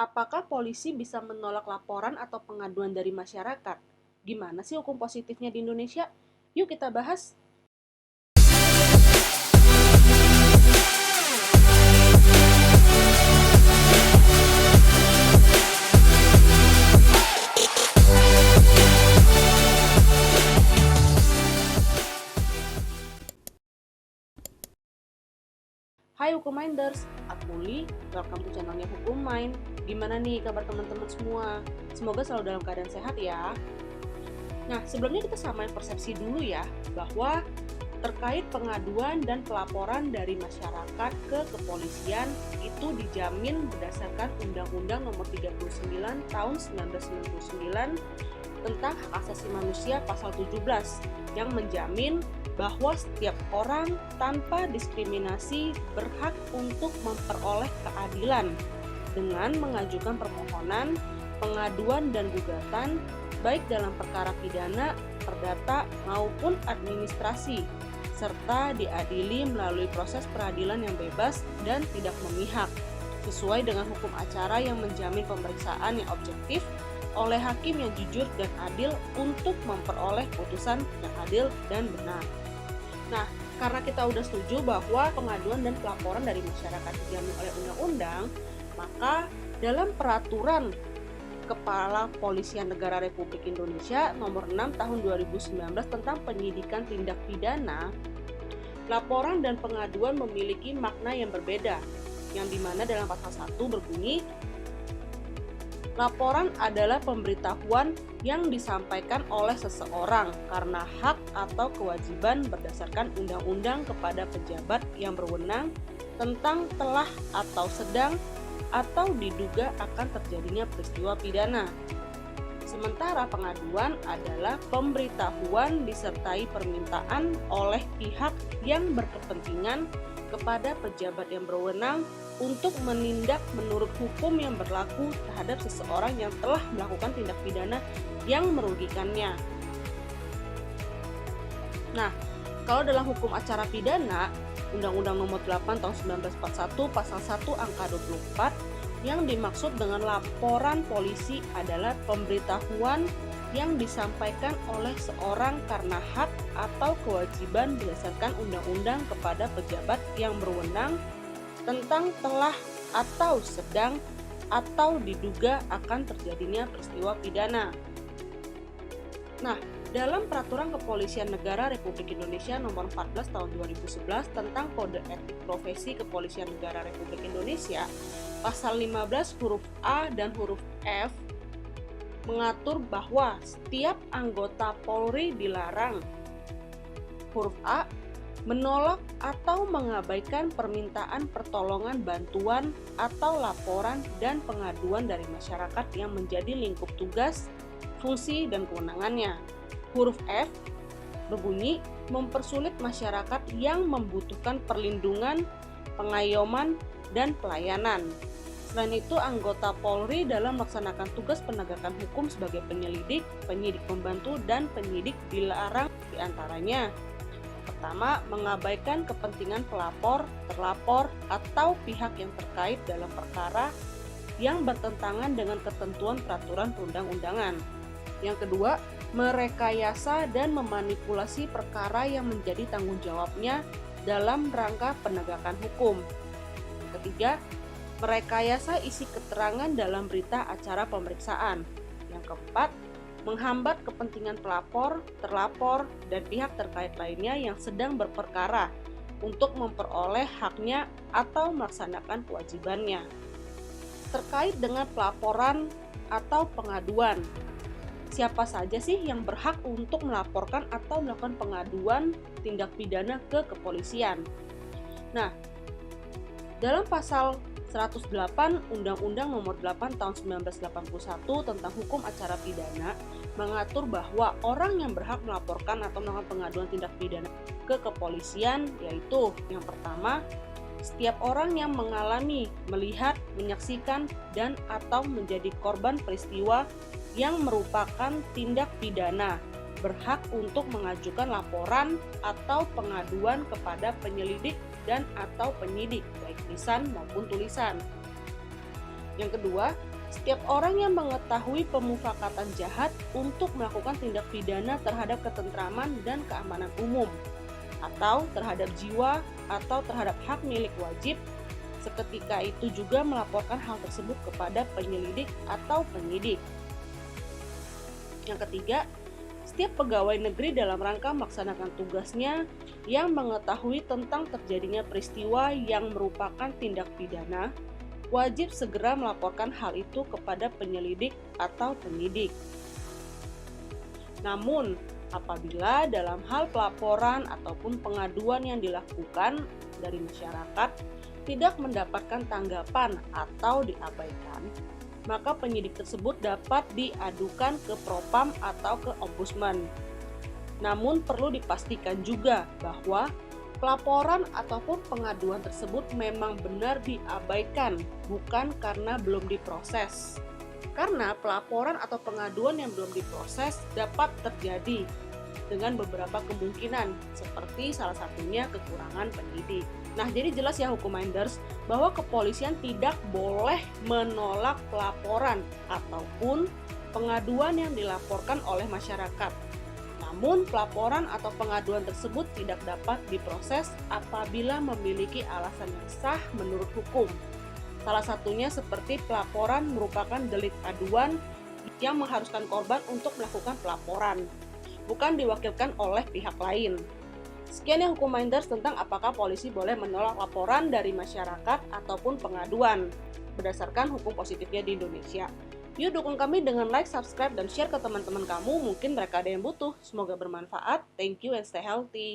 Apakah polisi bisa menolak laporan atau pengaduan dari masyarakat? Gimana sih hukum positifnya di Indonesia? Yuk kita bahas. Hai Hukum Minders, aku Li, welcome to channelnya Hukum Mind. Gimana nih kabar teman-teman semua? Semoga selalu dalam keadaan sehat ya. Nah, sebelumnya kita samain persepsi dulu ya, bahwa terkait pengaduan dan pelaporan dari masyarakat ke kepolisian itu dijamin berdasarkan Undang-Undang Nomor 39 Tahun 1999 tentang Hak Asasi Manusia Pasal 17 yang menjamin bahwa setiap orang tanpa diskriminasi berhak untuk memperoleh keadilan dengan mengajukan permohonan, pengaduan dan gugatan baik dalam perkara pidana, perdata maupun administrasi, serta diadili melalui proses peradilan yang bebas dan tidak memihak, sesuai dengan hukum acara yang menjamin pemeriksaan yang objektif oleh hakim yang jujur dan adil untuk memperoleh putusan yang adil dan benar. Nah, karena kita udah setuju bahwa pengaduan dan pelaporan dari masyarakat dijamin oleh undang-undang, maka dalam peraturan Kepala Polisian Negara Republik Indonesia Nomor 6 Tahun 2019 tentang penyidikan tindak pidana, laporan dan pengaduan memiliki makna yang berbeda, yang dimana dalam pasal 1 berbunyi, laporan adalah pemberitahuan yang disampaikan oleh seseorang karena hak atau kewajiban berdasarkan undang-undang kepada pejabat yang berwenang tentang telah atau sedang atau diduga akan terjadinya peristiwa pidana. Sementara pengaduan adalah pemberitahuan disertai permintaan oleh pihak yang berkepentingan kepada pejabat yang berwenang untuk menindak menurut hukum yang berlaku terhadap seseorang yang telah melakukan tindak pidana yang merugikannya. Nah, kalau dalam hukum acara pidana, Undang-Undang Nomor 8 Tahun 1941 Pasal 1 Angka 24, yang dimaksud dengan laporan polisi adalah pemberitahuan yang disampaikan oleh seorang karena hak atau kewajiban berdasarkan undang-undang kepada pejabat yang berwenang tentang telah atau sedang atau diduga akan terjadinya peristiwa pidana. Nah, dalam Peraturan Kepolisian Negara Republik Indonesia Nomor 14 Tahun 2011 tentang Kode Etik Profesi Kepolisian Negara Republik Indonesia, Pasal 15 huruf A dan huruf F mengatur bahwa setiap anggota Polri dilarang, huruf A, menolak atau mengabaikan permintaan pertolongan bantuan atau laporan dan pengaduan dari masyarakat yang menjadi lingkup tugas, fungsi, dan kewenangannya. Huruf F berbunyi mempersulit masyarakat yang membutuhkan perlindungan, pengayoman, dan pelayanan. Selain itu, anggota Polri dalam melaksanakan tugas penegakan hukum sebagai penyelidik, penyidik pembantu, dan penyidik dilarang diantaranya: pertama, mengabaikan kepentingan pelapor, terlapor, atau pihak yang terkait dalam perkara yang bertentangan dengan ketentuan peraturan perundang-undangan. Yang kedua, merekayasa dan memanipulasi perkara yang menjadi tanggung jawabnya dalam rangka penegakan hukum. Ketiga, merekayasa isi keterangan dalam berita acara pemeriksaan. Yang keempat, menghambat kepentingan pelapor, terlapor, dan pihak terkait lainnya yang sedang berperkara untuk memperoleh haknya atau melaksanakan kewajibannya. Terkait dengan pelaporan atau pengaduan, siapa saja sih yang berhak untuk melaporkan atau melakukan pengaduan tindak pidana ke kepolisian? Nah, dalam pasal 108 Undang-Undang Nomor 8 Tahun 1981 tentang Hukum Acara Pidana mengatur bahwa orang yang berhak melaporkan atau melakukan pengaduan tindak pidana ke kepolisian yaitu yang pertama, setiap orang yang mengalami, melihat, menyaksikan, dan atau menjadi korban peristiwa yang merupakan tindak pidana berhak untuk mengajukan laporan atau pengaduan kepada penyelidik dan atau penyidik, baik lisan maupun tulisan. Yang kedua, Setiap orang yang mengetahui pemufakatan jahat untuk melakukan tindak pidana terhadap ketentraman dan keamanan umum, atau terhadap jiwa atau terhadap hak milik wajib, seketika itu juga melaporkan hal tersebut kepada penyelidik atau penyidik. Yang ketiga, setiap pegawai negeri dalam rangka melaksanakan tugasnya yang mengetahui tentang terjadinya peristiwa yang merupakan tindak pidana, wajib segera melaporkan hal itu kepada penyelidik atau penyidik. Namun, apabila dalam hal pelaporan ataupun pengaduan yang dilakukan dari masyarakat tidak mendapatkan tanggapan atau diabaikan, maka penyidik tersebut dapat diadukan ke Propam atau ke Ombudsman. Namun perlu dipastikan juga bahwa pelaporan ataupun pengaduan tersebut memang benar diabaikan, bukan karena belum diproses. Karena pelaporan atau pengaduan yang belum diproses dapat terjadi dengan beberapa kemungkinan, seperti salah satunya kekurangan penyidik. Nah, jadi jelas ya Hukumminders bahwa kepolisian tidak boleh menolak pelaporan ataupun pengaduan yang dilaporkan oleh masyarakat. Namun, pelaporan atau pengaduan tersebut tidak dapat diproses apabila memiliki alasan yang sah menurut hukum. Salah satunya seperti pelaporan merupakan delik aduan yang mengharuskan korban untuk melakukan pelaporan, bukan diwakilkan oleh pihak lain. Sekian ya Hukumminders tentang apakah polisi boleh menolak laporan dari masyarakat ataupun pengaduan berdasarkan hukum positifnya di Indonesia. Yuk dukung kami dengan like, subscribe, dan share ke teman-teman kamu, mungkin mereka ada yang butuh. Semoga bermanfaat. Thank you and stay healthy.